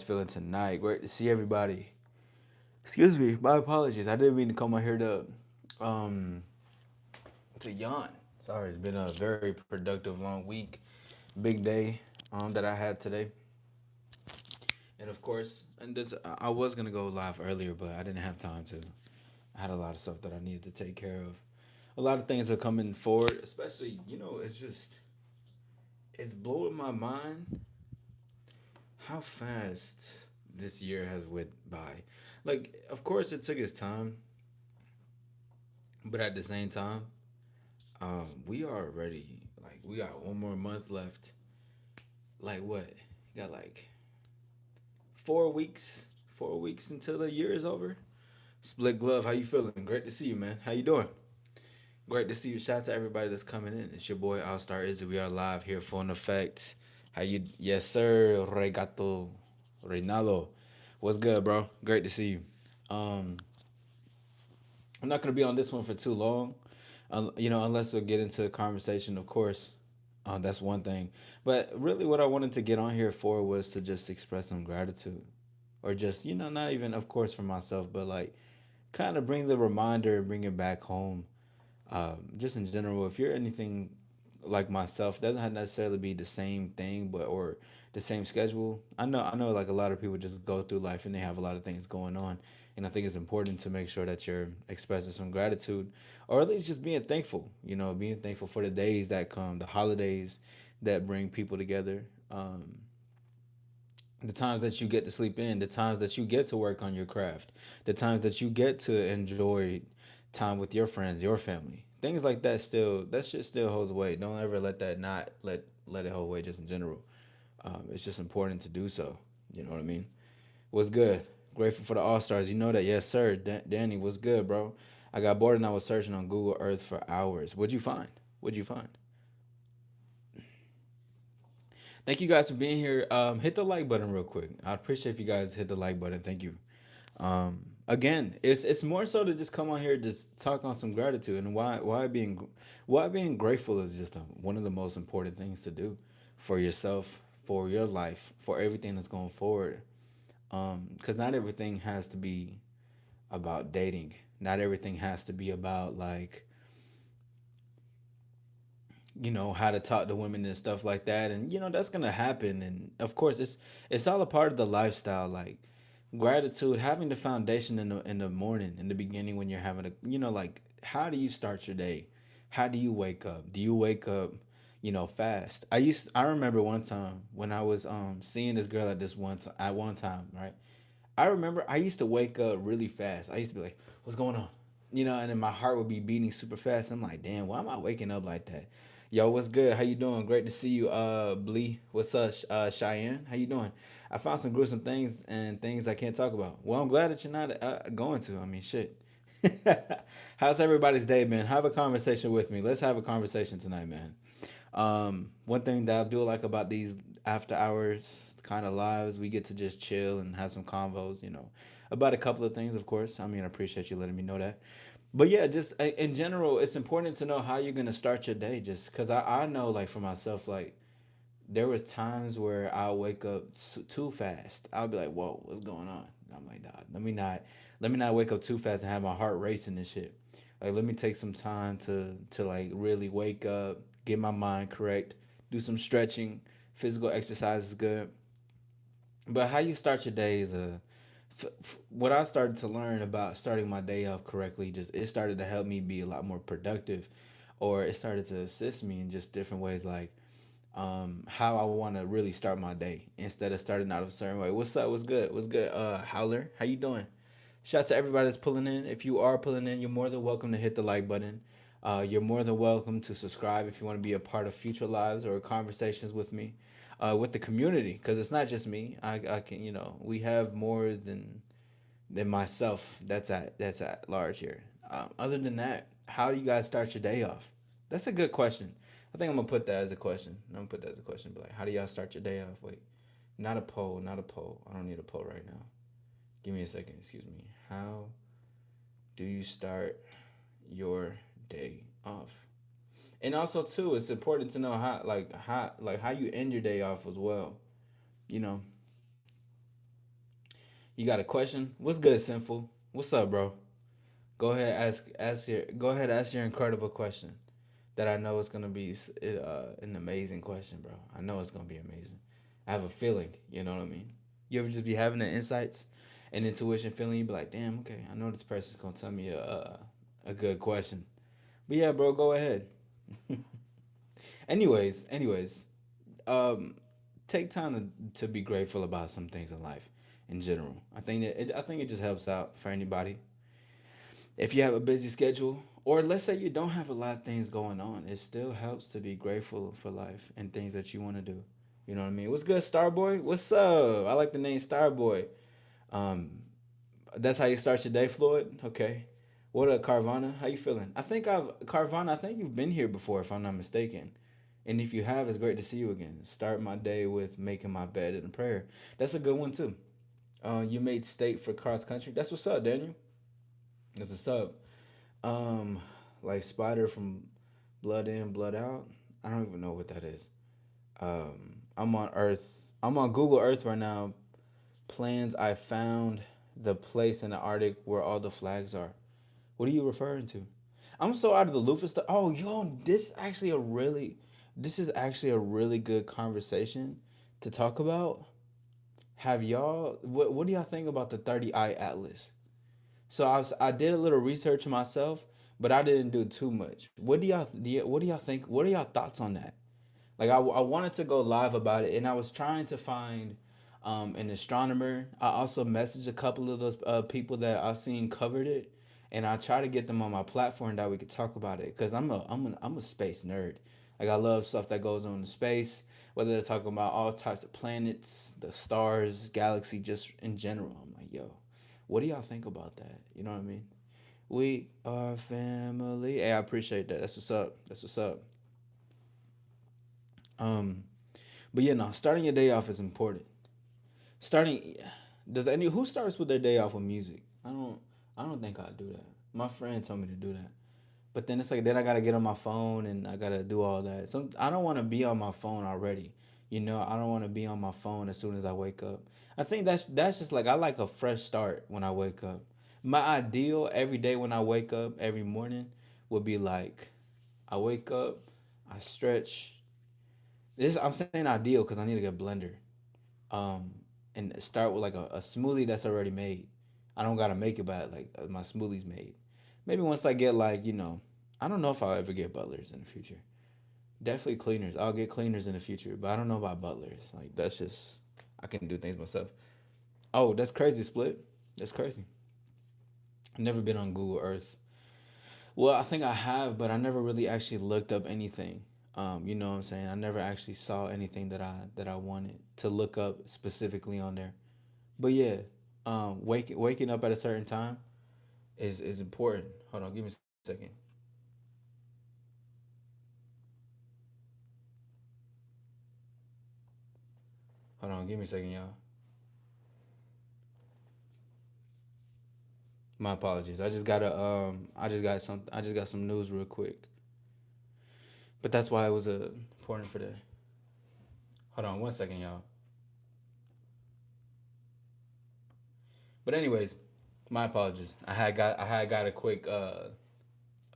feeling tonight? Great to see everybody. Excuse me, my apologies. I didn't mean to come on here um to yawn. Sorry, it's been a very productive long week, big day that I had today. And of course, and this I was gonna go live earlier, but I didn't have time to. I had a lot of stuff that I needed to take care of. A lot of things are coming forward, especially it's just it's blowing my mind how fast this year has went by. Like, of course, it took its time, but at the same time, we are already like we got one more month left. Like what? You got like 4 weeks, 4 weeks until the year is over. Split glove, how you feeling? Great to see you, man. How you doing? Great to see you. Shout out to everybody that's coming in. It's your boy All Star Izzy. We are live here for an effect. How you? Yes, sir. Regato, Reynaldo. What's good, bro? Great to see you. Um, I'm not gonna be on this one for too long, unless we get into a conversation. Of course, that's one thing. But really, what I wanted to get on here for was to just express some gratitude, or just not even, of course, for myself, but like kind of bring the reminder and bring it back home. Just in general, if you're anything like myself, doesn't have necessarily be the same thing, but or the same schedule. I know, like a lot of people just go through life and they have a lot of things going on, and I think it's important to make sure that you're expressing some gratitude, or at least just being thankful. Being thankful for the days that come, the holidays that bring people together. The times that you get to sleep in, the times that you get to work on your craft, the times that you get to enjoy time with your friends, your family, things like that. Still, that shit still holds weight. Don't ever let that not let it hold weight. Just in general, it's just important to do so. You know what I mean? What's good? Grateful for the All Stars. You know that, yes sir. Danny, what's good, bro? I got bored and I was searching on Google Earth for hours. What'd you find? What'd you find? Thank you guys for being here. Hit the like button real quick. I appreciate if you guys hit the like button. Thank you. Again, it's more so to just come on here, just talk on some gratitude and why being grateful is just one of the most important things to do for yourself, for your life, for everything that's going forward. Because not everything has to be about dating. Not everything has to be about like how to talk to women and stuff like that, and that's gonna happen, and of course it's all a part of the lifestyle. Like gratitude, having the foundation in the morning, in the beginning, when you're having a like, how do you start your day? How do you wake up? Do you wake up fast? I remember one time when I was seeing this girl at one time, right? I remember I used to wake up really fast. I used to be like, what's going on? And then my heart would be beating super fast. I'm like, damn, why am I waking up like that? Yo, what's good? How you doing? Great to see you, Blee. What's up, Cheyenne? How you doing? I found some gruesome things and things I can't talk about. Well, I'm glad that you're not going to. I mean, shit. How's everybody's day, man? Have a conversation with me. Let's have a conversation tonight, man. One thing that I do like about these after hours kind of lives, we get to just chill and have some convos, about a couple of things, of course. I mean, I appreciate you letting me know that. But yeah, just in general, it's important to know how you're gonna start your day. Just because I know, like for myself, like there was times where I'll wake up too fast. I'll be like, "Whoa, what's going on?" And I'm like, "Nah, let me not wake up too fast and have my heart racing and shit. Like, let me take some time to like really wake up, get my mind correct, do some stretching, physical exercise is good. But how you start your day is what I started to learn about starting my day off correctly. Just it started to help me be a lot more productive, or it started to assist me in just different ways, like how I want to really start my day instead of starting out a certain way. What's up? What's good? What's good? Howler, how you doing? Shout out to everybody that's pulling in. If you are pulling in, you're more than welcome to hit the like button. You're more than welcome to subscribe if you want to be a part of future lives or conversations with me, with the community, because it's not just me. I can, we have more than myself. That's at large here. Other than that, how do you guys start your day off? That's a good question. I think I'm gonna put that as a question. I'm gonna put that as a question. But like, how do y'all start your day off? Wait, not a poll, not a poll. I don't need a poll right now. Give me a second. Excuse me. How do you start your day off? And also too, it's important to know how you end your day off as well. You know, You got a question? What's good, Sinful? What's up, bro? Go ahead, ask your incredible question. That I know is gonna be an amazing question, bro. I know it's gonna be amazing. I have a feeling. You know what I mean? You ever just be having the insights and intuition feeling? You be like, damn, okay, I know this person's gonna tell me a good question. But yeah, bro, go ahead. Anyways, um, take time to be grateful about some things in life in general. I think it just helps out for anybody. If you have a busy schedule, or let's say you don't have a lot of things going on, it still helps to be grateful for life and things that you want to do. You know what I mean? What's good, Starboy? What's up? I like the name Starboy. Um, that's how you start your day, Floyd. Okay. What up, Carvana? How you feeling? Carvana. I think you've been here before, if I'm not mistaken. And if you have, it's great to see you again. Start my day with making my bed and a prayer. That's a good one too. You made state for cross country. That's what's up, Daniel. That's what's up. Um, like Spider from Blood In, Blood Out. I don't even know what that is. I'm on Earth. I'm on Google Earth right now. Plans. I found the place in the Arctic where all the flags are. What are you referring to? I'm so out of the loop of stuff. Oh, yo, this is actually a really good conversation to talk about. Have y'all? What do y'all think about the 30 Eye Atlas? So I did a little research myself, but I didn't do too much. What do y'all think? What are y'all thoughts on that? Like I wanted to go live about it, and I was trying to find an astronomer. I also messaged a couple of those people that I've seen covered it, and I try to get them on my platform that we could talk about it. Cause I'm a space nerd. Like I love stuff that goes on in space, whether they're talking about all types of planets, the stars, galaxy, just in general. I'm like, yo, what do y'all think about that? You know what I mean? We are family. Hey, I appreciate that. That's what's up. That's what's up. Um, but yeah, no, starting your day off is important. Starting does any who starts with their day off with music? I don't think I do that. My friend told me to do that. But then it's like then I gotta get on my phone and I gotta do all that. Some I don't wanna be on my phone already. You know, I don't wanna be on my phone as soon as I wake up. I think that's just like I like a fresh start when I wake up. My ideal every day when I wake up every morning would be like I wake up, I stretch. This I'm saying ideal because I need to get a blender. um, and start with like a smoothie that's already made. I don't gotta make it, but like my smoothie's made. Maybe once I get like I don't know if I'll ever get butlers in the future. Definitely cleaners. I'll get cleaners in the future, but I don't know about butlers. Like that's just I can do things myself. Oh, that's crazy, Split. That's crazy. I've never been on Google Earth. Well, I think I have, but I never really actually looked up anything. You know what I'm saying? I never actually saw anything that I wanted to look up specifically on there. But yeah, waking up at a certain time is important. Hold on, give me a second. Hold on, give me a second, y'all. My apologies. I just got some news real quick. But that's why it was important for the. Hold on, one second, y'all. But anyways, my apologies. I had got a quick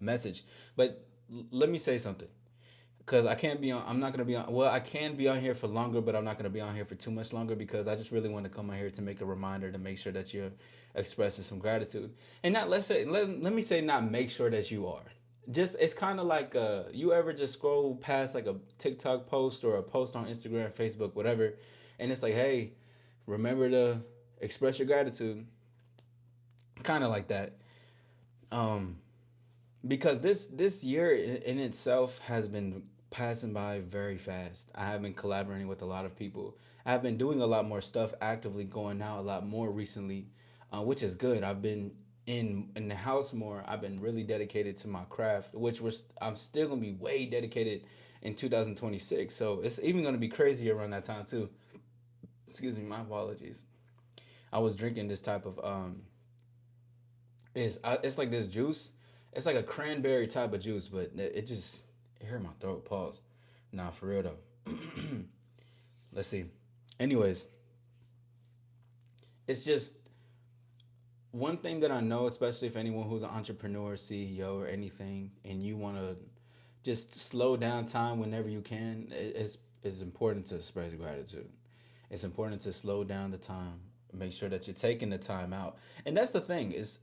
message, but let me say something. Because I can't be on. I'm not gonna be on. Well, I can be on here for longer, but I'm not gonna be on here for too much longer because I just really want to come on here to make a reminder to make sure that you're expressing some gratitude, and not let me say not make sure that you are. Just it's kind of like you ever just scroll past like a TikTok post or a post on Instagram, Facebook, whatever, and it's like, hey, remember to express your gratitude, kind of like that. Um, because this year in itself has been passing by very fast. I have been collaborating with a lot of people. I have been doing a lot more stuff actively going out a lot more recently, which is good. I've been in the house more. I've been really dedicated to my craft, which I'm still gonna be way dedicated in 2026. So it's even gonna be crazier around that time too. Excuse me, my apologies. I was drinking this type of it's like this juice. It's like a cranberry type of juice, but it just it hurt my throat. Pause. Nah, for real though. Let's see. Anyways, it's just one thing that I know, especially if anyone who's an entrepreneur, CEO, or anything, and you want to just slow down time whenever you can, it's important to express gratitude. It's important to slow down the time, make sure that you're taking the time out, and that's the thing is,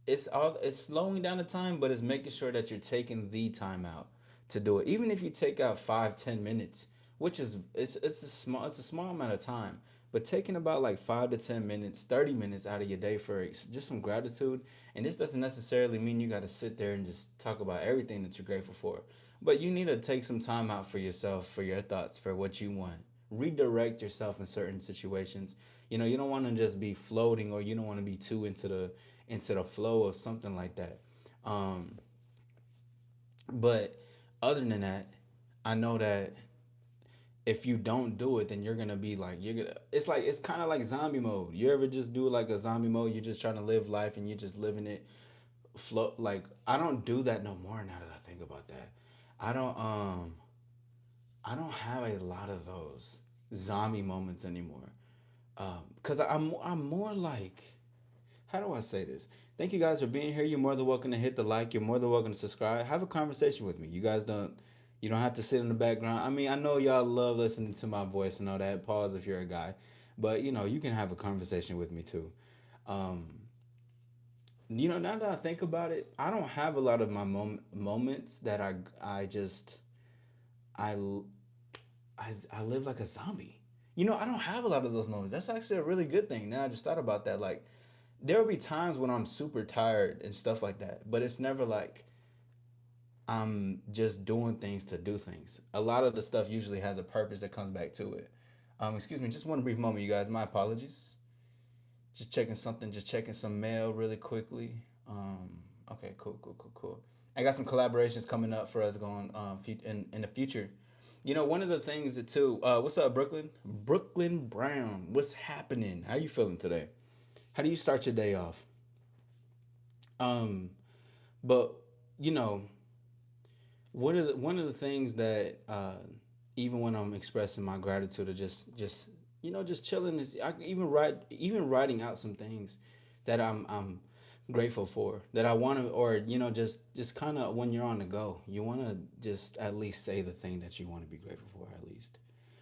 it's slowing down the time, but it's making sure that you're taking the time out to do it. Even if you take out 5-10 minutes, which is it's a small amount of time, but taking about like 5 to 10 minutes, 30 minutes out of your day for just some gratitude. And this doesn't necessarily mean you got to sit there and just talk about everything that you're grateful for, but you need to take some time out for yourself, for your thoughts, for what you want. Redirect yourself in certain situations. You don't want to just be floating, or you don't want to be too into the flow of something like that. Um, but other than that, I know that if you don't do it, then you're gonna be like you're gonna. It's like it's kind of like zombie mode. You ever just do like a zombie mode? You're just trying to live life and you're just living it. Flow like I don't do that no more. Now that I think about that, I don't. I don't have a lot of those zombie moments anymore. Cause I'm more like, how do I say this? Thank you guys for being here. You're more than welcome to hit the like. You're more than welcome to subscribe. Have a conversation with me. You don't have to sit in the background. I mean, I know y'all love listening to my voice and all that. Pause if you're a guy, but you can have a conversation with me too. Um, now that I think about it, I don't have a lot of my moments that I just I, l- I live like a zombie. I don't have a lot of those moments. That's actually a really good thing. Now I just thought about that. Like, there will be times when I'm super tired and stuff like that, but it's never like I'm just doing things to do things. A lot of the stuff usually has a purpose that comes back to it. Excuse me, just one brief moment, you guys. My apologies. Just checking some mail really quickly. Okay, cool, cool, cool, cool. I got some collaborations coming up for us going in the future. One of the things that too. What's up, Brooklyn? Brooklyn Brown. What's happening? How you feeling today? How do you start your day off? Um, but you know, one of the things that even when I'm expressing my gratitude, or just chilling, is I can even writing out some things that I'm grateful for, that I want to, or just kind of when you're on the go, you want to just at least say the thing that you want to be grateful for, at least,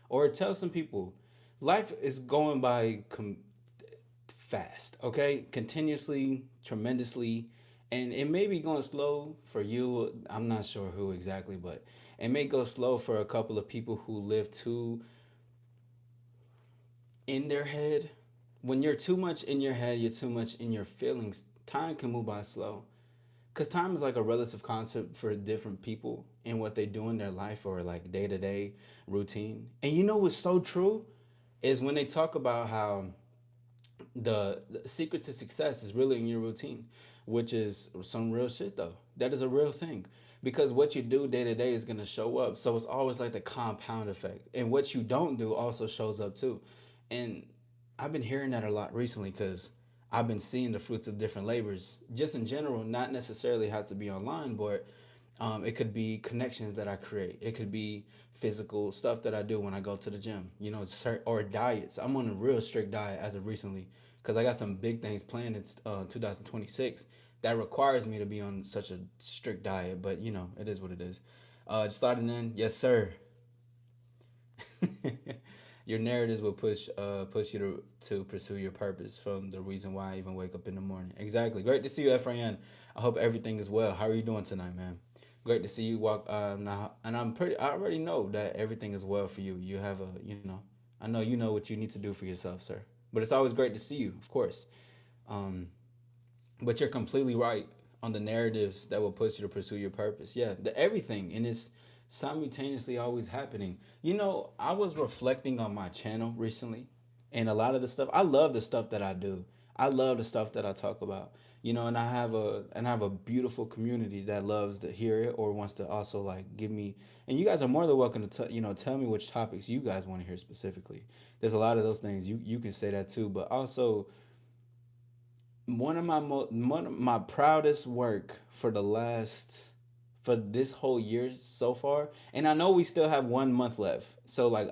or tell some people. Life is going by fast, okay? Continuously, tremendously. And it may be going slow for you. I'm not sure who exactly, but it may go slow for a couple of people who live too in their head. When you're too much in your head, you're too much in your feelings, time can move by slow. Because time is like a relative concept for different people and what they do in their life, or like day to day routine. And what's so true is when they talk about how the secret to success is really in your routine, which is some real shit though. That is a real thing, because what you do day to day is going to show up. So it's always like the compound effect, and what you don't do also shows up too. And I've been hearing that a lot recently, because I've been seeing the fruits of different labors, just in general, not necessarily have to be online, but it could be connections that I create. It could be physical stuff that I do when I go to the gym, or diets. I'm on a real strict diet as of recently, because I got some big things planned in 2026 that requires me to be on such a strict diet. But, it is what it is. Just starting in, yes, sir. Your narratives will push you to pursue your purpose, from the reason why I even wake up in the morning. Exactly. Great to see you, Efrain. I hope everything is well. How are you doing tonight, man? Great to see you walk now, and I already know that everything is well for you. You have I know you know what you need to do for yourself, sir. But it's always great to see you, of course. Um, but you're completely right on the narratives that will push you to pursue your purpose. Yeah, the everything, and it's simultaneously always happening. I was reflecting on my channel recently, and a lot of the stuff, I love the stuff that I do. I love the stuff that I talk about. And I have a beautiful community that loves to hear it, or wants to also like give me. And you guys are more than welcome to tell me which topics you guys want to hear specifically. There's a lot of those things you can say that too, but also one of my proudest work for this whole year so far, and I know we still have 1 month left, so like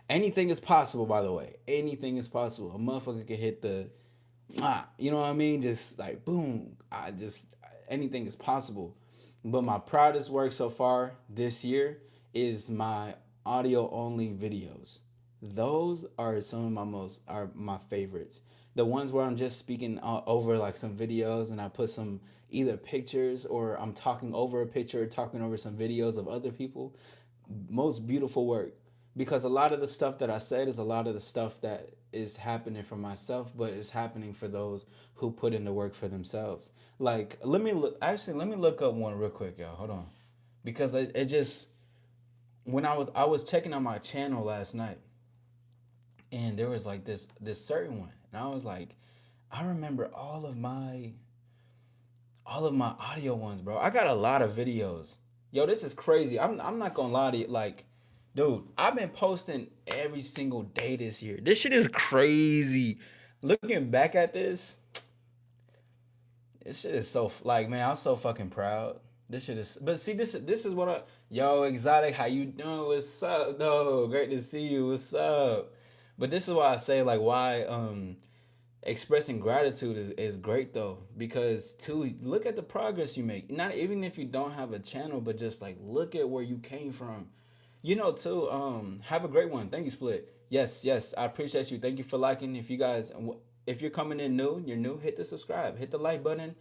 anything is possible. By the way, anything is possible. A motherfucker could hit you know what I mean? Just like boom, I just anything is possible. But my proudest work so far this year is my audio only videos. Those are some of my favorites. The ones where I'm just speaking over like some videos and I put some either pictures or I'm talking over a picture or talking over some videos of other people. Most beautiful work, because a lot of the stuff that I said is a lot of the stuff that is happening for myself, but it's happening for those who put in the work for themselves. Like, let me look. Actually, let me look up one real quick, y'all. Hold on, because it just when I was checking out my channel last night, and there was like this certain one, and I was like, I remember all of my audio ones, bro. I got a lot of videos. Yo, this is crazy. I'm not gonna lie to you. Like, dude, I've been posting every single day this year. This shit is crazy. Looking back at this shit is so like, man, I'm so fucking proud. This shit is, but see, this is what yo, exotic, how you doing? What's up, though? Great to see you. What's up? But this is why I say like why expressing gratitude is great though, because too, look at the progress you make, not even if you don't have a channel, but just like look at where you came from, too. Have a great one. Thank you, Split. Yes, I appreciate you. Thank you for liking. If you guys, if you're coming in new, you're new, hit the subscribe, hit the like button.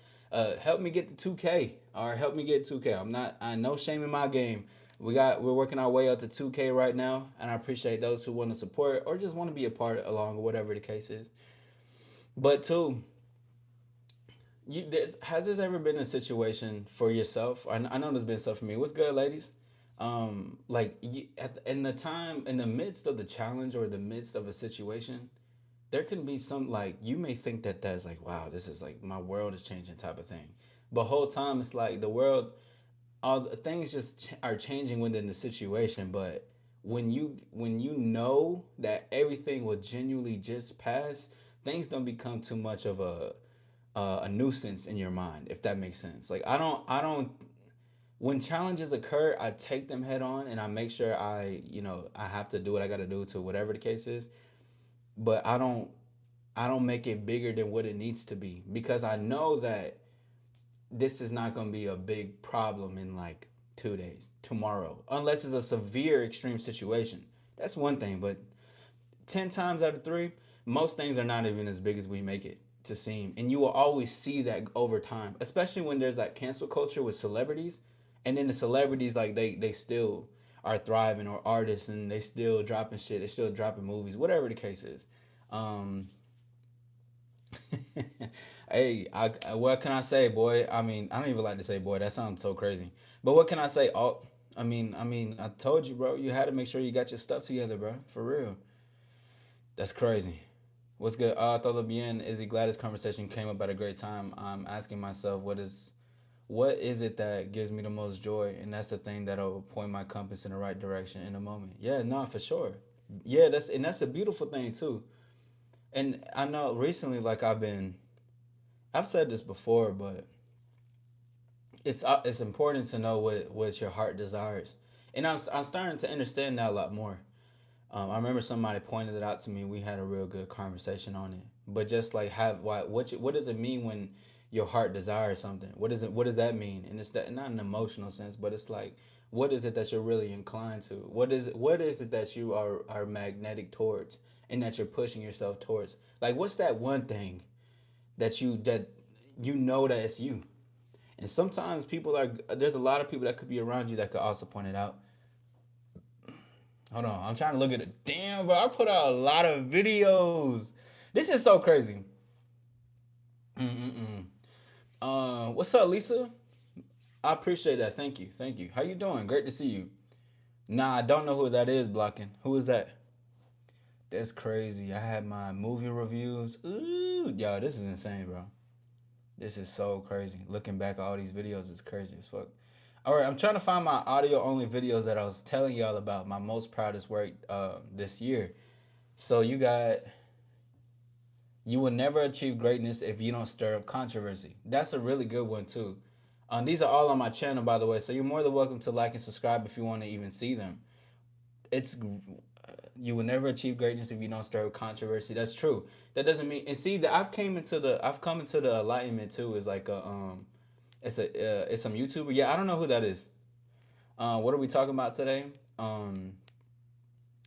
Help me get the 2K, or help me get 2K. I no shame in my game. We're working our way up to 2K right now, and I appreciate those who want to support or just want to be a part along, or whatever the case is. But too, has this ever been a situation for yourself? I know there's been stuff for me. What's good, ladies? Like in the time, in the midst of the challenge or the midst of a situation, there can be some, like, you may think that that's like, wow, this is like my world is changing type of thing, but whole time it's like the world, all the things just are changing within the situation. But when you know that everything will genuinely just pass, things don't become too much of a nuisance in your mind, if that makes sense. Like, I don't when challenges occur, I take them head on and I make sure I have to do what I got to do to whatever the case is. But I don't make it bigger than what it needs to be, because I know that this is not going to be a big problem in like 2 days, tomorrow, unless it's a severe extreme situation. That's one thing, but 10 times out of 3, most things are not even as big as we make it to seem. And you will always see that over time, especially when there's that cancel culture with celebrities. And then the celebrities, like, they still are thriving, or artists, and they still dropping shit, they still dropping movies, whatever the case is. Um, hey, what can I say, boy? I mean, I don't even like to say boy. That sounds so crazy. But what can I say? Oh, I mean, I told you, bro. You had to make sure you got your stuff together, bro. For real. That's crazy. What's good? Todo bien. Izzy, glad this conversation came up at a great time. I'm asking myself, what is it that gives me the most joy, and that's the thing that'll point my compass in the right direction in a moment. Yeah, no, for sure. Yeah, that's a beautiful thing too. And I know recently, like, I've said this before, but it's important to know what your heart desires, and I'm starting to understand that a lot more. I remember somebody pointed it out to me. We had a real good conversation on it. But just like, what does it mean when your heart desires something? What does that mean? And it's that, not in an emotional sense, but it's like, what is it that you're really inclined to? What is it that you are magnetic towards, and that you're pushing yourself towards? Like, what's that one thing that you know that it's you? And sometimes there's a lot of people that could be around you that could also point it out. Hold on, I'm trying to look at it. Damn, bro, I put out a lot of videos. This is so crazy. Mm-mm-mm. What's up, Lisa? I appreciate that. Thank you, thank you. How you doing? Great to see you. Nah, I don't know who that is blocking. Who is that? That's crazy. I had my movie reviews. Ooh, yo, this is insane, bro. This is so crazy. Looking back at all these videos is crazy as fuck. All right, I'm trying to find my audio only videos that I was telling y'all about, my most proudest work this year. So you will never achieve greatness if you don't stir up controversy. That's a really good one too. These are all on my channel, by the way, so you're more than welcome to like and subscribe if you want to even see them. It's You will never achieve greatness if you don't start with controversy. That's true. That doesn't mean, and see that I've come into the enlightenment too. Is like a it's some YouTuber. Yeah, I don't know who that is. What are we talking about today? Um,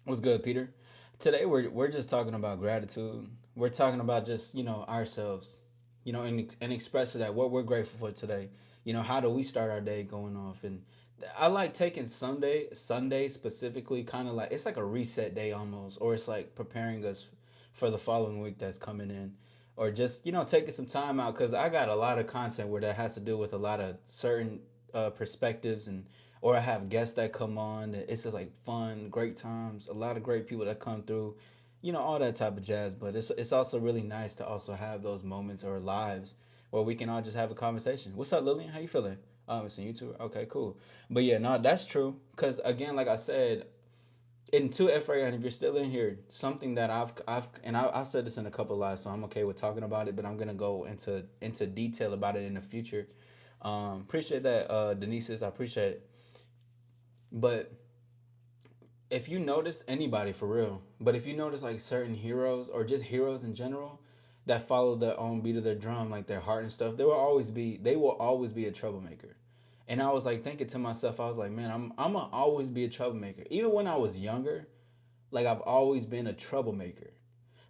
what's good, Peter? Today we're just talking about gratitude. We're talking about just ourselves, and expressing that what we're grateful for today. How do we start our day going off? And I like taking Sunday specifically, kind of like it's like a reset day almost, or it's like preparing us for the following week that's coming in, or just taking some time out because I got a lot of content where that has to do with a lot of certain perspectives and or I have guests that come on. It's just like fun, great times, a lot of great people that come through, all that type of jazz. But it's also really nice to also have those moments or lives where we can all just have a conversation. What's up, Lillian? How you feeling? It's on YouTube. Okay, cool. But yeah, no, that's true. Cause again, like I said, and to Ephraim, if you're still in here, something that I've said this in a couple of lives, so I'm okay with talking about it, but I'm gonna go into detail about it in the future. Appreciate that, Denise's. I appreciate it. But if you notice anybody for real, but if you notice like certain heroes or just heroes in general that follow their own beat of their drum, like their heart and stuff, they will always be a troublemaker. And I was like thinking to myself, I was like, man, I'm gonna always be a troublemaker. Even when I was younger, like I've always been a troublemaker.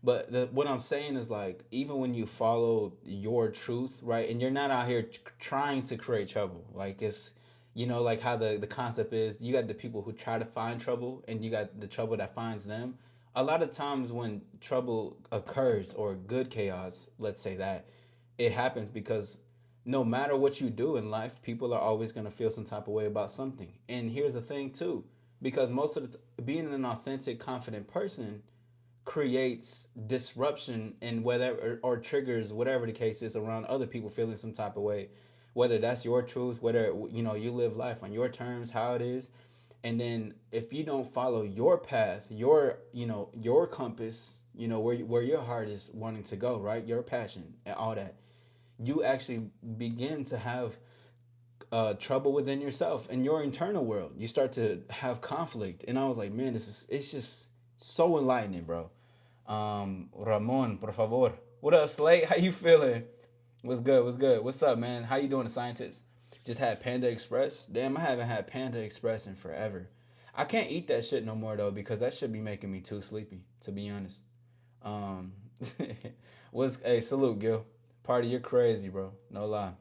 But what I'm saying is like even when you follow your truth, right, and you're not out here trying to create trouble, like it's like how the concept is you got the people who try to find trouble and you got the trouble that finds them. A lot of times when trouble occurs or good chaos, let's say that, it happens because no matter what you do in life, people are always going to feel some type of way about something. And here's the thing too, because most of being an authentic, confident person creates disruption in whatever or triggers whatever the case is around other people feeling some type of way, whether that's your truth, whether you live life on your terms, how it is. And then if you don't follow your path, your compass, where your heart is wanting to go, right, your passion and all that, you actually begin to have trouble within yourself and your internal world. You start to have conflict, and I was like, man, it's just so enlightening, bro. Ramon, por favor. What up, Slate? How you feeling? What's good? What's good? What's up, man? How you doing, scientist? Just had Panda Express. Damn, I haven't had Panda Express in forever. I can't eat that shit no more though because that should be making me too sleepy. To be honest. Um, what's hey salute, Gil? Party, you're crazy, bro. No lie.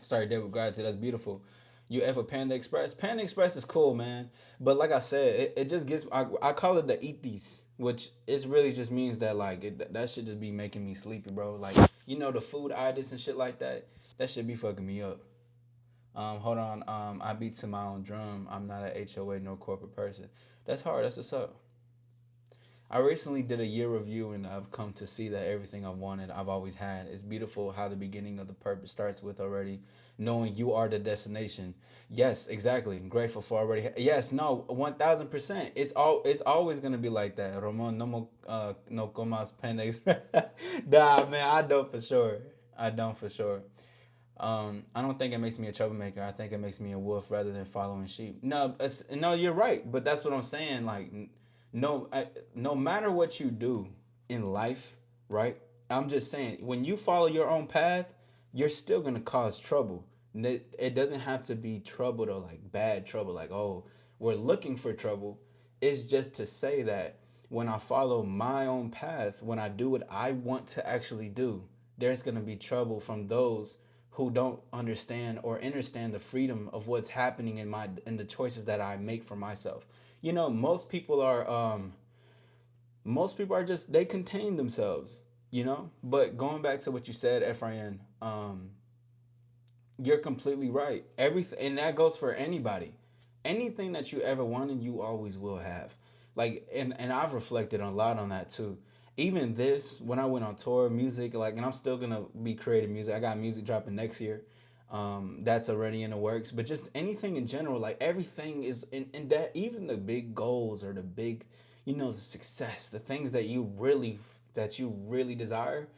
Started day with gratitude. That's beautiful. You ever Panda Express? Panda Express is cool, man. But like I said, it just gets. I call it the eat these, which it really just means that like that should just be making me sleepy, bro. Like the food itis and shit like that. That should be fucking me up. Hold on. I beat to my own drum. I'm not a HOA nor corporate person. That's hard. That's what's up. I recently did a year review and I've come to see that everything I've wanted, I've always had. It's beautiful how the beginning of the purpose starts with already knowing you are the destination. Yes, exactly. I'm grateful for already. Yes, no, 1000%. It's always gonna be like that. Ramon, no mo, no comas pendex. Nah, man, I don't for sure. I don't for sure. I don't think it makes me a troublemaker. I think it makes me a wolf rather than following sheep. No, no, you're right. But that's what I'm saying. Like, no, no matter what you do in life, right? I'm just saying, when you follow your own path, you're still gonna cause trouble. It doesn't have to be trouble though, like bad trouble. Like, oh, we're looking for trouble. It's just to say that when I follow my own path, when I do what I want to actually do, there's gonna be trouble from those who don't understand or understand the freedom of what's happening in the choices that I make for myself. Most people are just they contain themselves. But going back to what you said, Efrain, you're completely right. Everything, and that goes for anybody. Anything that you ever wanted, you always will have. Like, and I've reflected a lot on that too. Even this, when I went on tour, music, like, and I'm still gonna be creating music. I got music dropping next year. That's already in the works. But just anything in general, like everything is in that. Even the big goals or the big, the success, the things that you really desire,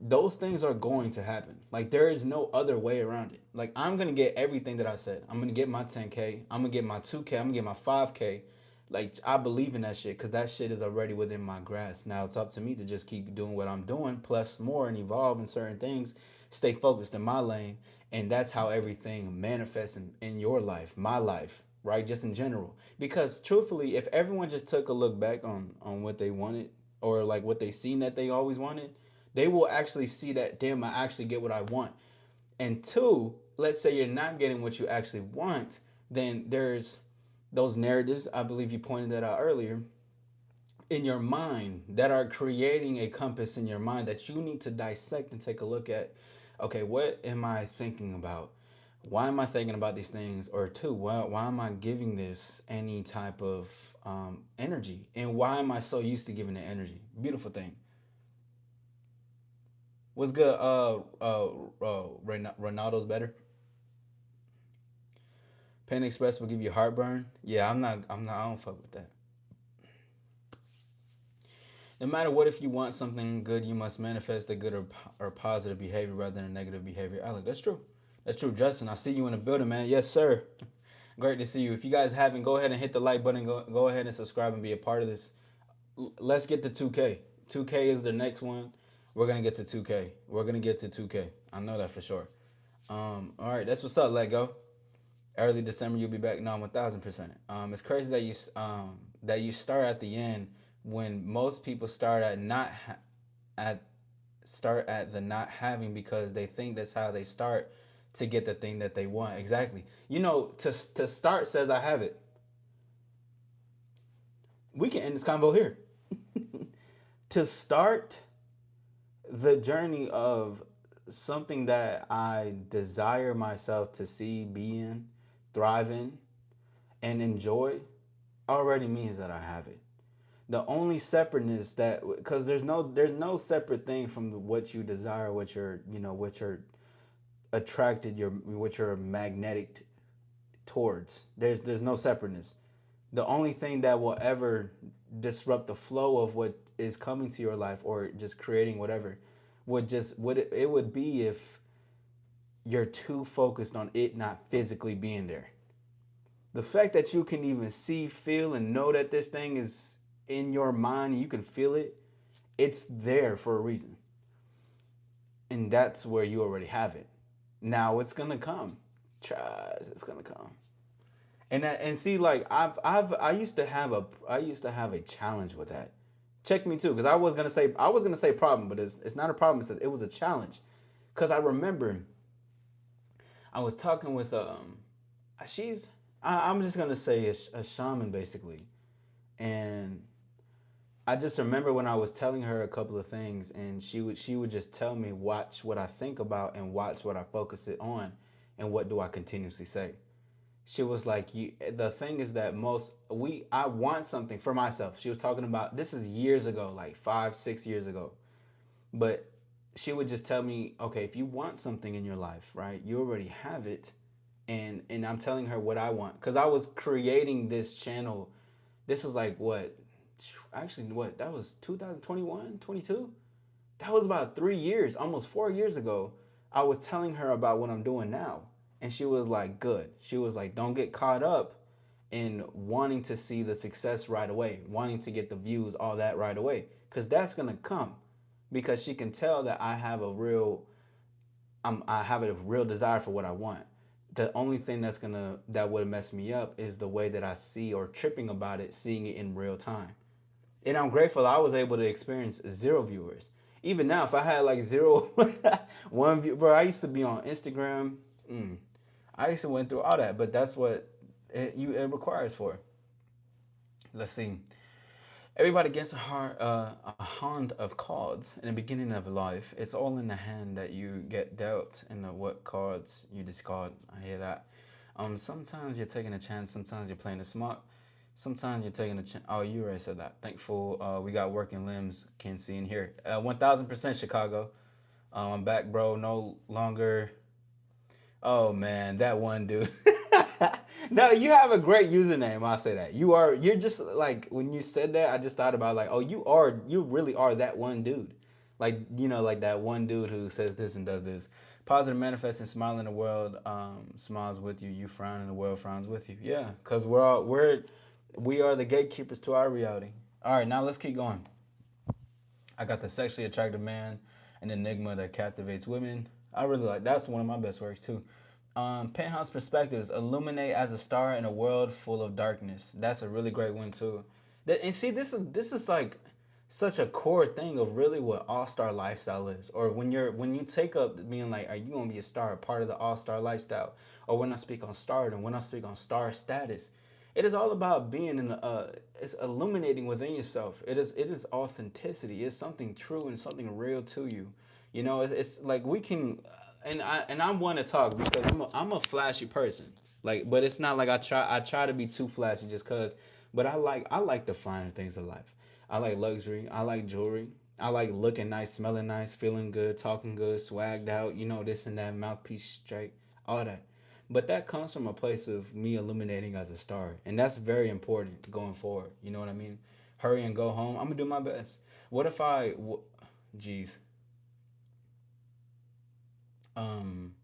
those things are going to happen. Like there is no other way around it. Like I'm gonna get everything that I said. I'm gonna get my 10K. I'm gonna get my 2K. I'm gonna get my 5K. Like I believe in that shit because that shit is already within my grasp. Now it's up to me to just keep doing what I'm doing, plus more, and evolve in certain things. Stay focused in my lane, and that's how everything manifests in your life, my life, right? Just in general. Because truthfully, if everyone just took a look back on what they wanted or like what they seen that they always wanted, they will actually see that damn, I actually get what I want. And two, let's say you're not getting what you actually want, then there's those narratives, I believe you pointed that out earlier, in your mind that are creating a compass in your mind that you need to dissect and take a look at. Okay, what am I thinking about? Why am I thinking about these things? Or two, why am I giving this any type of energy? And why am I so used to giving it energy? Beautiful thing. What's good? Ronaldo's better. Panda Express will give you heartburn. Yeah, I'm not. I'm not. I don't fuck with that. No matter what, if you want something good, you must manifest a good or positive behavior rather than a negative behavior. Alec, that's true. That's true. Justin, I see you in the building, man. Yes, sir. Great to see you. If you guys haven't, go ahead and hit the like button. Go ahead and subscribe and be a part of this. Let's get to 2K. 2K is the next one. We're gonna get to 2K. We're gonna get to 2K. I know that for sure. All right, that's what's up. Let go. Early December, you'll be back. No, I'm 1,000%. It's crazy that you start at the end when most people start at not at start at the not having because they think that's how they start to get the thing that they want. Exactly. You know, to start says I have it. We can end this convo here. To start the journey of something that I desire myself to see, be in, thrive in, and enjoy already means that I have it. The only separateness that because there's no separate thing from what you desire, what you're what you're attracted, your what you're magnetic towards. There's no separateness. The only thing that will ever disrupt the flow of what is coming to your life or just creating whatever would it would be if you're too focused on it not physically being there. The fact that you can even see, feel, and know that this thing is in your mind and you can feel it, it's there for a reason. And that's where you already have it. Now it's gonna come. Tries, it's gonna come. And see, like I used to have a challenge with that. Check me too, because I was gonna say problem, but it's not a problem. It was a challenge, because I remember I was talking with she's I'm just gonna say a shaman basically, and I just remember when I was telling her a couple of things, and she would just tell me watch what I think about and watch what I focus it on, and what do I continuously say. She was like, "You." The thing is that I want something for myself. She was talking about this is years ago, like 5 6 years ago, but she would just tell me, okay, if you want something in your life, right, you already have it, and I'm telling her what I want because I was creating this channel. This was like what, actually what that was 2021, 22. That was about 3 years, almost 4 years ago. I was telling her about what I'm doing now, and she was like, "Good." She was like, "Don't get caught up in wanting to see the success right away, wanting to get the views, all that right away, because that's gonna come." Because she can tell that I have a real desire for what I want. The only thing that would mess me up is the way that I see or tripping about it, seeing it in real time. And I'm grateful I was able to experience zero viewers. Even now, if I had like zero, one view, bro, I used to be on Instagram. Mm, I used to went through all that, but that's what it requires for. Let's see. Everybody gets a hand of cards in the beginning of life. It's all in the hand that you get dealt and what cards you discard. I hear that. Sometimes you're taking a chance. Sometimes you're playing it smart. Sometimes you're taking a chance. Oh, you already said that. Thankful we got working limbs. Can see in here. 1,000% Chicago. I'm back, bro. No longer. Oh man, that one dude. No, you have a great username. I'll say that. You're just like when you said that, I just thought about like, oh, you really are that one dude. Like, like that one dude who says this and does this. Positive manifesting, smile in the world, smiles with you. You frown in the world frowns with you. Yeah, because we're We are the gatekeepers to our reality. All right, now let's keep going. I got the sexually attractive man, an enigma that captivates women. I really like that's one of my best works too. Penthouse perspectives illuminate as a star in a world full of darkness. That's a really great one too. And see, this is like such a core thing of really what all star lifestyle is. Or when you take up being like, are you gonna be a star, a part of the all star lifestyle? Or when I speak on stardom, when I speak on star status, it is all about being in it's illuminating within yourself. It is authenticity. It's something true and something real to you. It's like we can, and I want to talk because I'm a flashy person. Like, but it's not like I try to be too flashy just cause. But I like the finer things of life. I like luxury. I like jewelry. I like looking nice, smelling nice, feeling good, talking good, swagged out. This and that, mouthpiece straight, all that. But that comes from a place of me illuminating as a star, and that's very important going forward. You know what I mean? Hurry and go home. I'm gonna do my best. What if geez, um,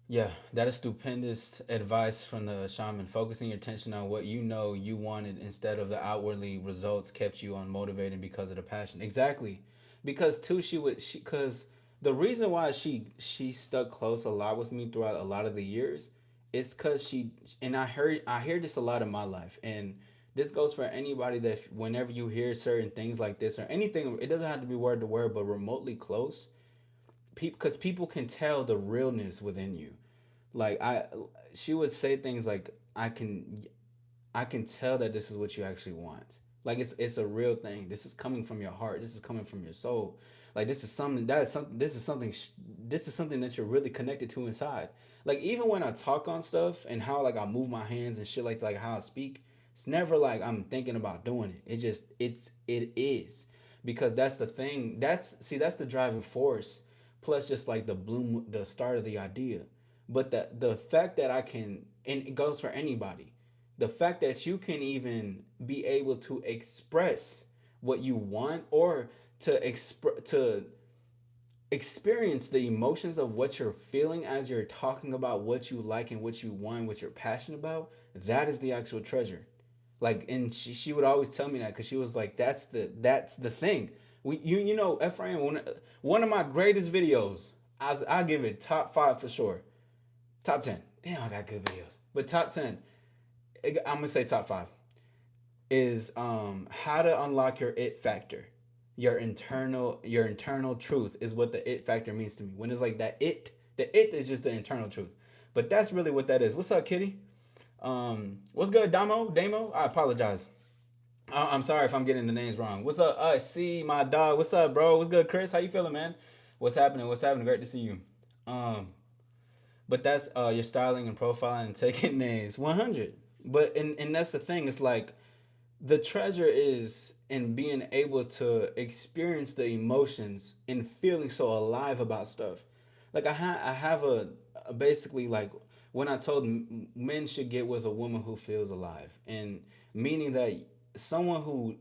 yeah, that is stupendous advice from the shaman. Focusing your attention on what you know you wanted instead of the outwardly results kept you unmotivated because of the passion. Exactly, because too because the reason why she stuck close a lot with me throughout a lot of the years is because and I hear this a lot in my life, and this goes for anybody that whenever you hear certain things like this or anything, it doesn't have to be word to word, but remotely close, because people can tell the realness within you. Like she would say things like, I can tell that this is what you actually want. Like it's a real thing. This is coming from your heart. This is coming from your soul. Like this is something that you're really connected to inside. Like even when I talk on stuff and how like I move my hands and shit like how I speak, it's never like I'm thinking about doing it. It is because that's the thing. That's the driving force. Plus just like the start of the idea. But the fact that I can, and it goes for anybody, the fact that you can even be able to express what you want, or to experience the emotions of what you're feeling as you're talking about what you like and what you want, what you're passionate about, that is the actual treasure. Like, and she would always tell me that because she was like, that's the thing. Ephraim, one of my greatest videos, I'll give it top five for sure. Top 10. Damn, I got good videos. But top 10, I'm going to say top 5, is how to unlock your it factor. Your internal truth is what the it factor means to me. When it's like that the it is just the internal truth. But that's really what that is. What's up, Kitty? What's good, Damo? I apologize. I'm sorry if I'm getting the names wrong. What's up? See my dog. What's up, bro? What's good, Chris? How you feeling, man? What's happening? What's happening? Great to see you. Um, but that's your styling and profiling and taking names. 100. But and that's the thing. It's like the treasure is in being able to experience the emotions and feeling so alive about stuff. Like I have a basically like when I told men should get with a woman who feels alive, and meaning that someone who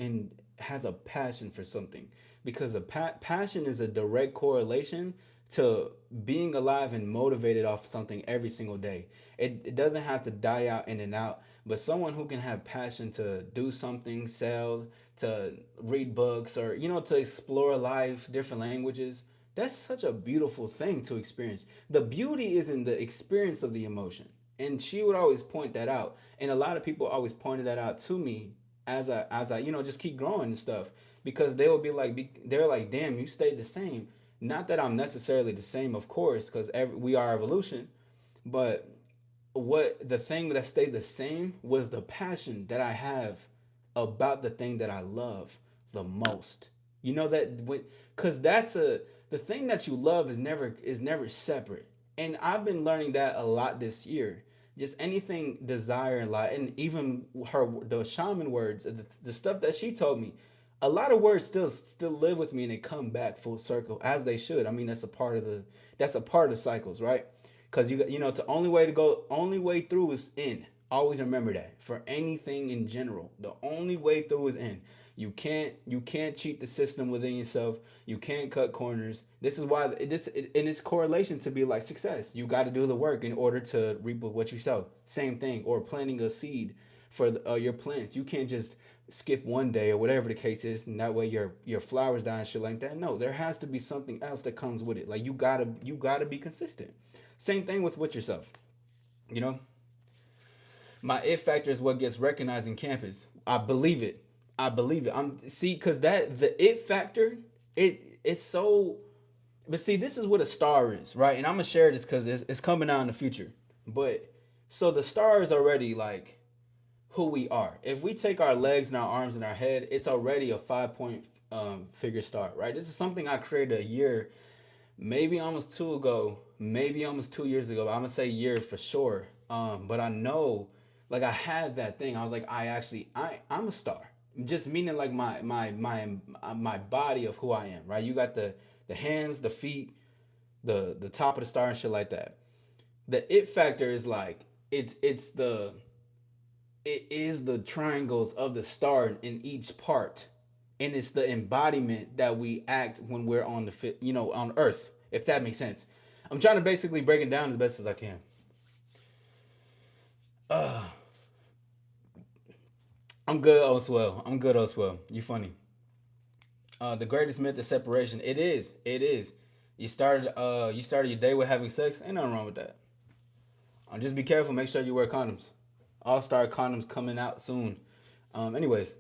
has a passion for something, because passion is a direct correlation to being alive and motivated off something every single day. It doesn't have to die out in and out, but someone who can have passion to do something, sell, to read books, or to explore life, different languages, that's such a beautiful thing to experience. The beauty is in the experience of the emotion. And she would always point that out. And a lot of people always pointed that out to me as I just keep growing and stuff, because they would be like, they're like, damn, you stayed the same. Not that I'm necessarily the same, of course, because we are evolution, but what the thing that stayed the same was the passion that I have about the thing that I love the most. You know that when, because the thing that you love is never separate. And I've been learning that a lot this year. Just anything desire in life, and even the shaman words, the stuff that she told me, a lot of words still live with me, and they come back full circle as they should. I mean, that's a part of the cycles, right? Because the only way through is in. Always remember that for anything in general, the only way through is in. You can't cheat the system within yourself. You can't cut corners. This is why in its correlation to be like success. You got to do the work in order to reap what you sow. Same thing, or planting a seed. for your plants. You can't just skip one day or whatever the case is, and that way your flowers die and shit like that. No, there has to be something else that comes with it. Like you gotta be consistent. Same thing with yourself. You know, my it factor is what gets recognized in campus. I believe it. I believe it. I'm see because that the it factor, it's so. But see, this is what a star is, right? And I'm gonna share this because it's coming out in the future. But so the star is already like who we are. If we take our legs and our arms and our head, it's already a 5 point figure star, right? This is something I created a year, maybe almost two ago, maybe almost 2 years ago. I'm gonna say year for sure. But I know, like I had that thing. I was like, I'm a star. Just meaning like my body of who I am, right? You got the hands, the feet, the top of the star and shit like that. The it factor is like it is the triangles of the star in each part, and it's the embodiment that we act when we're on the fit, on Earth. If that makes sense, I'm trying to basically break it down as best as I can. Uh, I'm good, Oswell. I'm good, Oswell. You funny. The greatest myth is separation. It is. It is. You started your day with having sex. Ain't nothing wrong with that. Just be careful. Make sure you wear condoms. All Star condoms coming out soon. Anyways,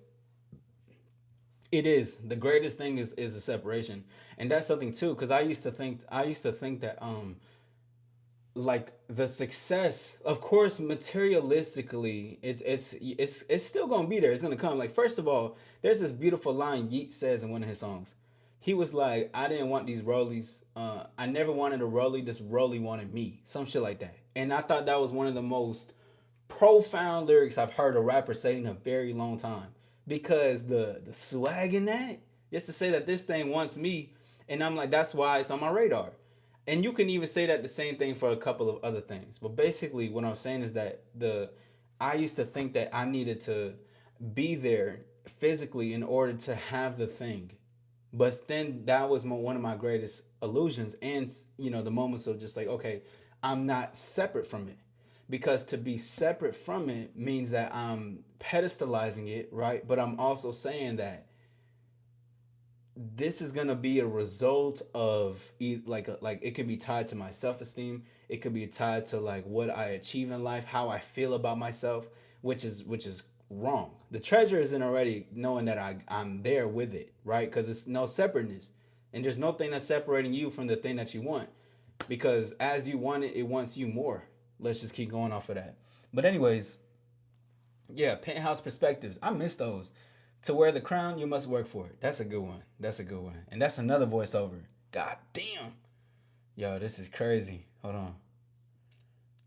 it is the greatest thing is the separation, and that's something too. Because I used to think that like the success, of course, materialistically, it's still gonna be there. It's gonna come. Like first of all, there's this beautiful line Yeet says in one of his songs. He was like, "I didn't want these rollies. I never wanted a rollie. This rollie wanted me." Some shit like that. And I thought that was one of the most profound lyrics I've heard a rapper say in a very long time. Because the swag in that, just to say that this thing wants me, and I'm like, that's why it's on my radar. And you can even say that the same thing for a couple of other things. But basically, what I'm saying is that the I used to think that I needed to be there physically in order to have the thing. But then that was one of my greatest illusions, and the moments of just like, okay, I'm not separate from it, because to be separate from it means that I'm pedestalizing it, right? But I'm also saying that this is gonna be a result of like it could be tied to my self esteem. It could be tied to like what I achieve in life, how I feel about myself, which is wrong. The treasure isn't already knowing that I'm there with it, right? Because it's no separateness, and there's no thing that's separating you from the thing that you want, because as you want it, it wants you more. Let's just keep going off of that. But anyways, yeah, penthouse perspectives. I miss those. To wear the crown, you must work for it. That's a good one. That's a good one. And that's another voiceover. God damn. Yo, this is crazy. Hold on.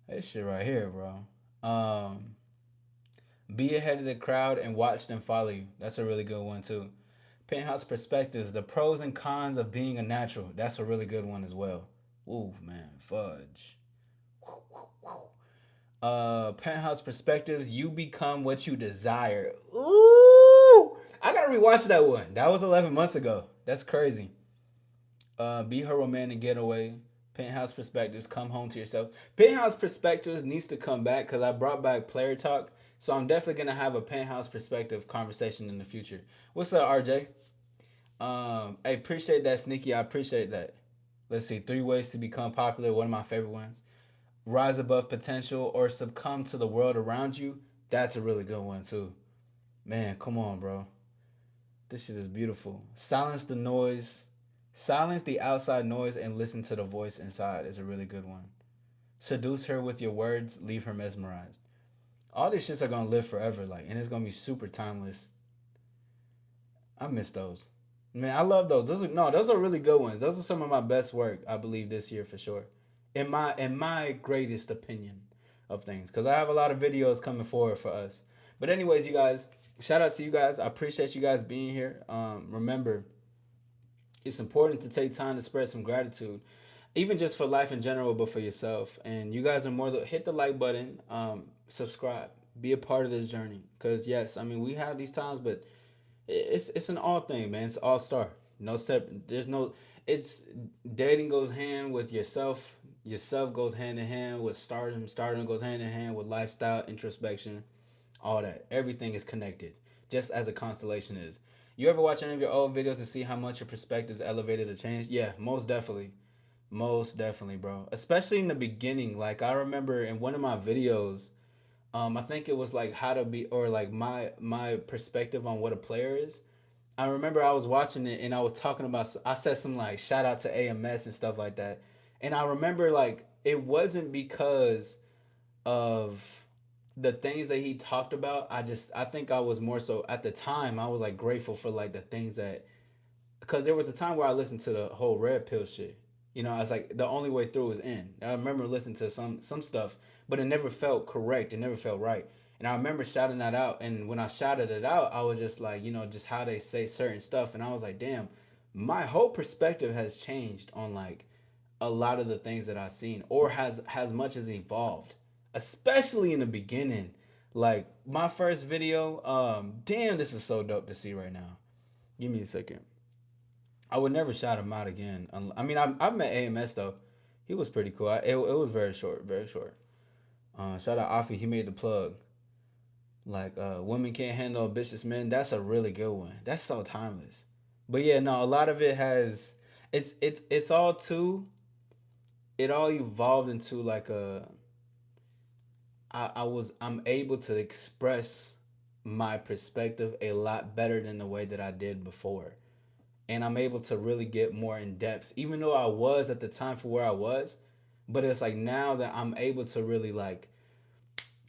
This shit right here, bro. Be ahead of the crowd and watch them follow you. That's a really good one too. Penthouse perspectives. The pros and cons of being a natural. That's a really good one as well. Ooh, man, fudge. Penthouse perspectives. You become what you desire. Ooh, I gotta rewatch that one. That was 11 months ago. That's crazy. Be her romantic getaway. Penthouse perspectives. Come home to yourself. Penthouse perspectives needs to come back because I brought back player talk. So I'm definitely gonna have a penthouse perspective conversation in the future. What's up, RJ? I appreciate that, Sneaky. I appreciate that. Let's see. 3 ways to become popular. One of my favorite ones. Rise above potential or succumb to the world around you. That's a really good one too. Man, come on, bro. This shit is beautiful. Silence the noise. Silence the outside noise and listen to the voice inside is a really good one. Seduce her with your words, leave her mesmerized. All these shits are gonna live forever, like, and it's gonna be super timeless. I miss those. Man, I love those. Those are really good ones. Those are some of my best work, I believe, this year for sure. In my greatest opinion of things. Because I have a lot of videos coming forward for us. But anyways, you guys, shout out to you guys. I appreciate you guys being here. Remember, it's important to take time to spread some gratitude, even just for life in general, but for yourself. And you guys are hit the like button, subscribe, be a part of this journey. Because yes, I mean we have these times, but it's an all thing, man. It's all star. No separate. There's no. It's dating goes hand with yourself. Yourself goes hand in hand with stardom. Stardom goes hand in hand with lifestyle introspection. all that. Everything is connected, just as a constellation is. You ever watch any of your old videos to see how much your perspective's elevated or changed? Yeah, most definitely. Most definitely, bro. Especially in the beginning. Like I remember in one of my videos, I think it was like how to be or like my perspective on what a player is. I remember I was watching it and I was talking about I said some like shout out to AMS and stuff like that. And I remember like it wasn't because of the things that he talked about. I think I was more so at the time I was like grateful for like the things that because there was a time where I listened to the whole red pill shit. You know, I was like the only way through is in. I remember listening to some stuff, but it never felt correct. It never felt right. And I remember shouting that out. And when I shouted it out, I was just like, just how they say certain stuff. And I was like, damn, my whole perspective has changed on like a lot of the things that I've seen, or has much as evolved, especially in the beginning. Like my first video, damn, this is so dope to see right now. Give me a second. I would never shout him out again. I mean, I met AMS though. He was pretty cool. It was very short, very short. Shout out Afi. He made the plug. Like, women can't handle ambitious men. That's a really good one. That's so timeless. But yeah, no, a lot of it has. It's all too. It all evolved into like a. I'm able to express my perspective a lot better than the way that I did before, and I'm able to really get more in depth, even though I was at the time for where I was. But it's like now that I'm able to really like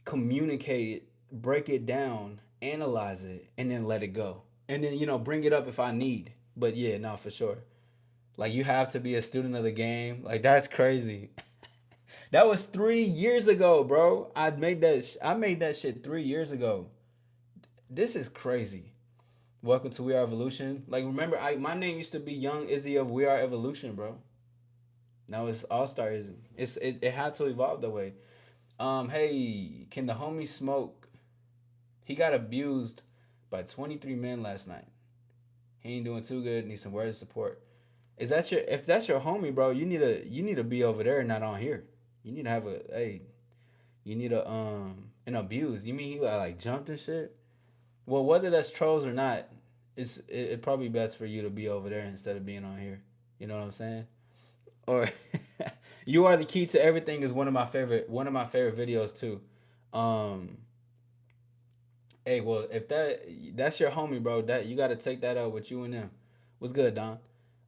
communicate it, break it down, analyze it, and then let it go. And then, bring it up if I need. But yeah, no, for sure. Like you have to be a student of the game. Like that's crazy. That was 3 years ago, bro. I made that shit 3 years ago. This is crazy. Welcome to We Are Evolution. Like remember, my name used to be Young Izzy of We Are Evolution, bro. Now it's All Star Izzy. It had to evolve that way. Hey, can the homie smoke? He got abused by 23 men last night. He ain't doing too good. Need some words of support. Is that your? If that's your homie, bro, you need to be over there, not on here. You need to have a hey. You need an abuse. You mean he like jumped and shit? Well, whether that's trolls or not, it probably best for you to be over there instead of being on here. You know what I'm saying? Or you are the key to everything is one of my favorite videos too. Um, hey, well, if that's your homie, bro, that you got to take that out with you and them. What's good, Don?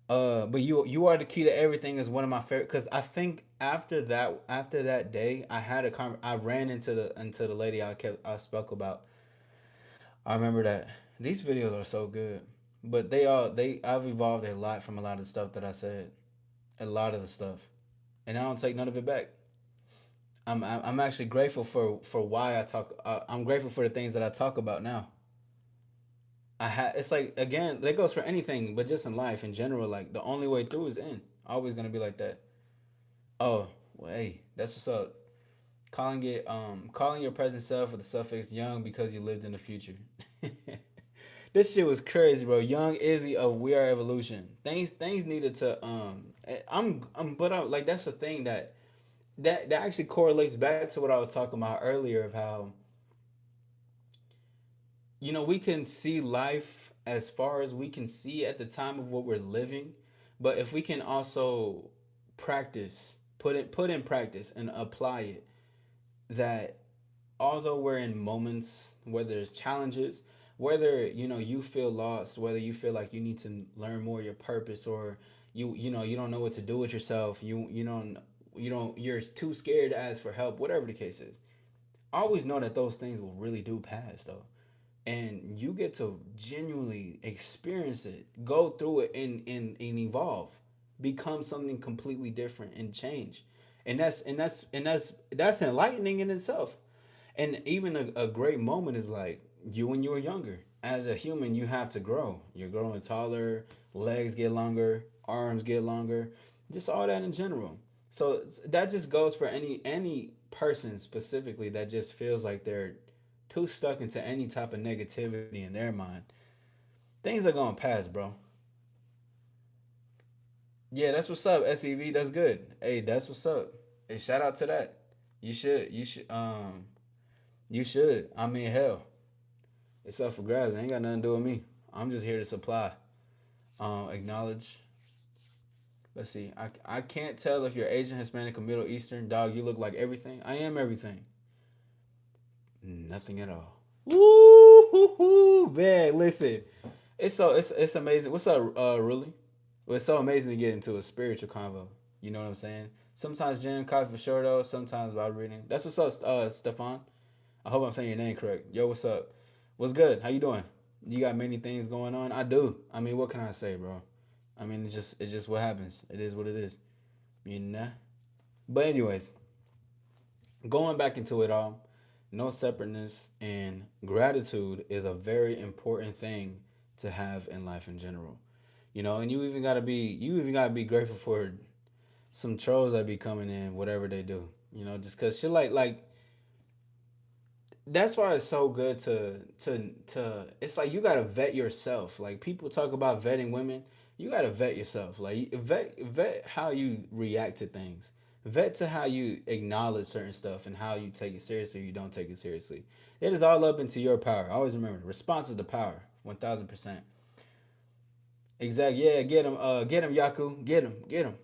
But you are the key to everything is one of my favorite because I think after that day I ran into the lady I spoke about. I remember that these videos are so good, but I've evolved a lot from a lot of the stuff that I said, a lot of the stuff, and I don't take none of it back. I'm actually grateful for why I talk. I'm grateful for the things that I talk about now. It's like again that goes for anything, but just in life in general. Like the only way through is in. Always gonna be like that. Oh, well, hey, that's what's up. Calling your present self with the suffix young because you lived in the future. This shit was crazy, bro. Young Izzy of We Are Evolution. Things needed to but like that's the thing that actually correlates back to what I was talking about earlier of how we can see life as far as we can see at the time of what we're living, but if we can also put in practice and apply it, that although we're in moments where there's challenges, whether you feel lost, whether you feel like you need to learn more your purpose, or you don't know what to do with yourself, you're too scared to ask for help, whatever the case is, always know that those things will really do pass though, and you get to genuinely experience it, go through it, and evolve, become something completely different and change. And that's enlightening in itself. And even a great moment is like you when you were younger. As a human, you have to grow. You're growing taller, legs get longer, arms get longer, just all that in general. So that just goes for any person specifically that just feels like they're too stuck into any type of negativity in their mind. Things are gonna pass, bro. Yeah, that's what's up, SEV. That's good. Hey, that's what's up. Hey, shout out to that. You should. You should. I mean, hell, it's up for grabs. It ain't got nothing to do with me. I'm just here to supply. Acknowledge. Let's see. I can't tell if you're Asian, Hispanic, or Middle Eastern. Dog, you look like everything. I am everything. Nothing at all. Woo, man. Listen, it's amazing. What's up, really? Well, it's so amazing to get into a spiritual convo. You know what I'm saying? Sometimes Jam coffee for sure though. Sometimes about reading. That's what's up, Stefan. I hope I'm saying your name correct. Yo, what's up? What's good? How you doing? You got many things going on. I do. I mean, what can I say, bro? I mean, it's just what happens. It is what it is. You know. But anyways, going back into it all, no separateness and gratitude is a very important thing to have in life in general. And you even gotta be grateful for some trolls that be coming in, whatever they do. Just cause shit like that's why it's so good to it's like you gotta vet yourself. Like people talk about vetting women, you gotta vet yourself. Like vet how you react to things. Vet to how you acknowledge certain stuff and how you take it seriously or you don't take it seriously. It is all up into your power. Always remember, response is the power. 1000%. Exactly. Yeah, get him, Yaku. Get him, get him,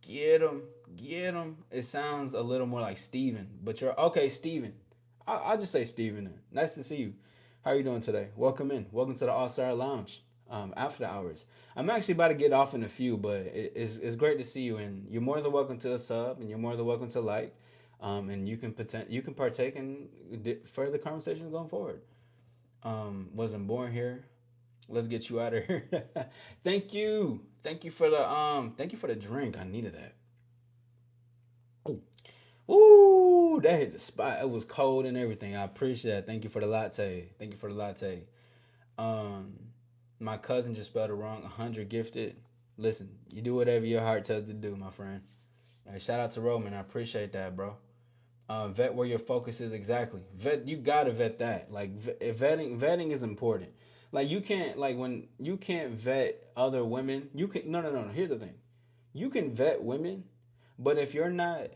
get him, get him. It sounds a little more like Steven, but you're okay, Steven. I'll just say Steven. Then. Nice to see you. How are you doing today? Welcome in. Welcome to the All Star Lounge. After the hours. I'm actually about to get off in a few, but it's great to see you. And you're more than welcome to a sub, and you're more than welcome to like, and you can partake in further conversations going forward. Wasn't born here. Let's get you out of here. Thank you for the drink. I needed that. Ooh, that hit the spot. It was cold and everything. I appreciate that. Thank you for the latte. Thank you for the latte. Um, my cousin just spelled it wrong. 100 gifted. Listen, you do whatever your heart tells you to do, my friend. Hey, shout out to Roman. I appreciate that, bro. Vet where your focus is exactly. Vet, you gotta vet that. Like vetting is important. Like you can't like when you can't vet other women. You can no. Here's the thing. You can vet women, but if you're not,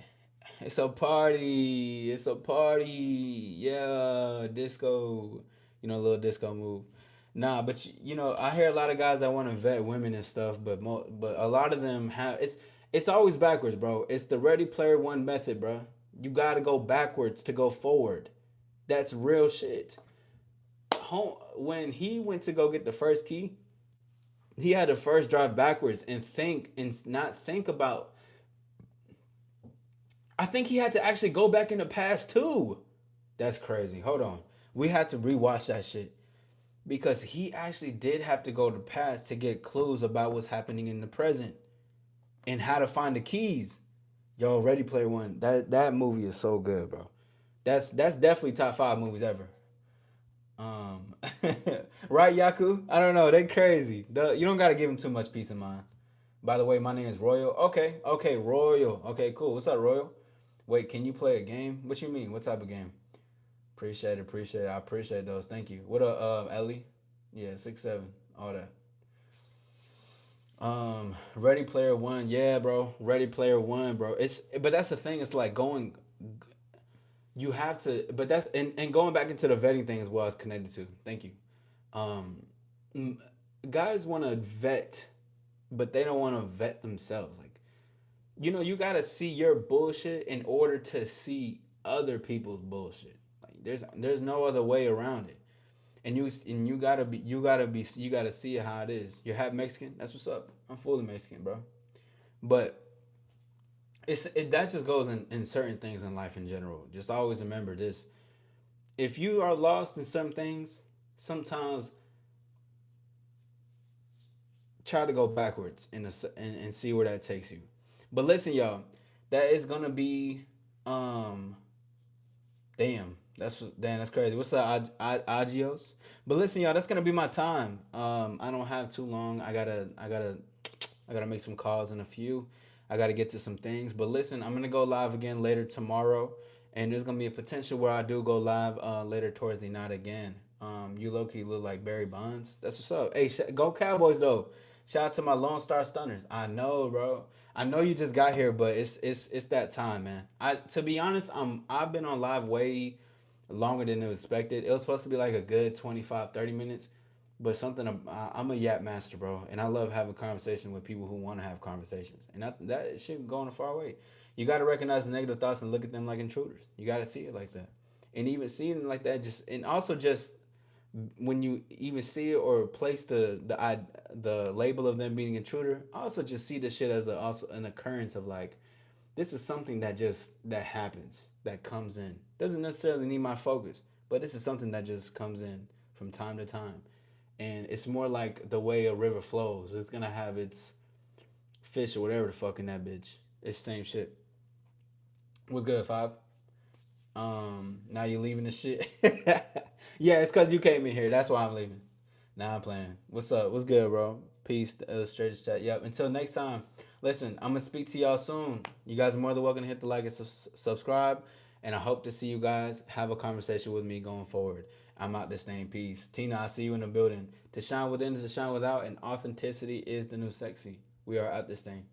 it's a party. It's a party. Yeah, disco. A little disco move. Nah, but I hear a lot of guys that want to vet women and stuff, but a lot of them have it's always backwards, bro. It's the Ready Player One method, bro. You got to go backwards to go forward. That's real shit. When he went to go get the first key, he had to first drive backwards and think and not think about. I think he had to actually go back in the past too. That's crazy. Hold on. We had to rewatch that shit because he actually did have to go to the past to get clues about what's happening in the present and how to find the keys. Yo, Ready Player One. That movie is so good, bro. That's definitely top five movies ever. Um, right, Yaku? I don't know. They crazy. You don't gotta give him too much peace of mind. By the way, my name is Royal. Okay, Royal. Okay, cool. What's up, Royal? Wait, can you play a game? What you mean? What type of game? Appreciate it. I appreciate those. Thank you. What up, Ellie? Yeah, 6'7". All that. Ready Player One. Yeah, bro. Ready Player One, bro. But that's the thing. It's like going. You have to, but that's and going back into the vetting thing as well as connected to. Thank you. Um, guys want to vet, but they don't want to vet themselves. Like you gotta see your bullshit in order to see other people's bullshit. Like there's no other way around it. And you gotta see how it is. You're half Mexican. That's what's up. I'm fully Mexican, bro. But that just goes in certain things in life in general. Just always remember this: if you are lost in some things, sometimes try to go backwards and see where that takes you. But listen, y'all, that is gonna be um that's crazy. What's up, Agios? But listen, y'all, that's gonna be my time. I don't have too long. I gotta make some calls in a few. I gotta get to some things. But listen, I'm gonna go live again later tomorrow, and there's gonna be a potential where I do go live later towards the night again. You low key look like Barry Bonds. That's what's up. Hey, go Cowboys though. Shout out to my Lone Star Stunners. I know, bro. I know you just got here, but it's that time, man. I to be honest, I've been on live way longer than expected. It was supposed to be like a good 25, 30 minutes, but something I'm a yap master, bro, and I love having conversation with people who want to have conversations, and that shit going a far way. You got to recognize the negative thoughts and look at them like intruders. You got to see it like that, and even seeing it like that, just and also just when you even see it or place the label of them being intruder, also just see the shit as also an occurrence of like this is something that happens, that comes in, doesn't necessarily need my focus, but this is something that just comes in from time to time, and it's more like the way a river flows. It's gonna have its fish or whatever the fuck in that bitch. It's the same shit. What's good, Five? Now you leaving the shit. Yeah, it's cause you came in here. That's why I'm leaving. Nah, I'm playing. What's up? What's good, bro? Peace. The illustrators chat. Yep. Until next time. Listen, I'm gonna speak to y'all soon. You guys are more than welcome to hit the like and subscribe. And I hope to see you guys have a conversation with me going forward. I'm out this thing. Peace. Tina, I see you in the building. To shine within is to shine without, and authenticity is the new sexy. We are out this thing.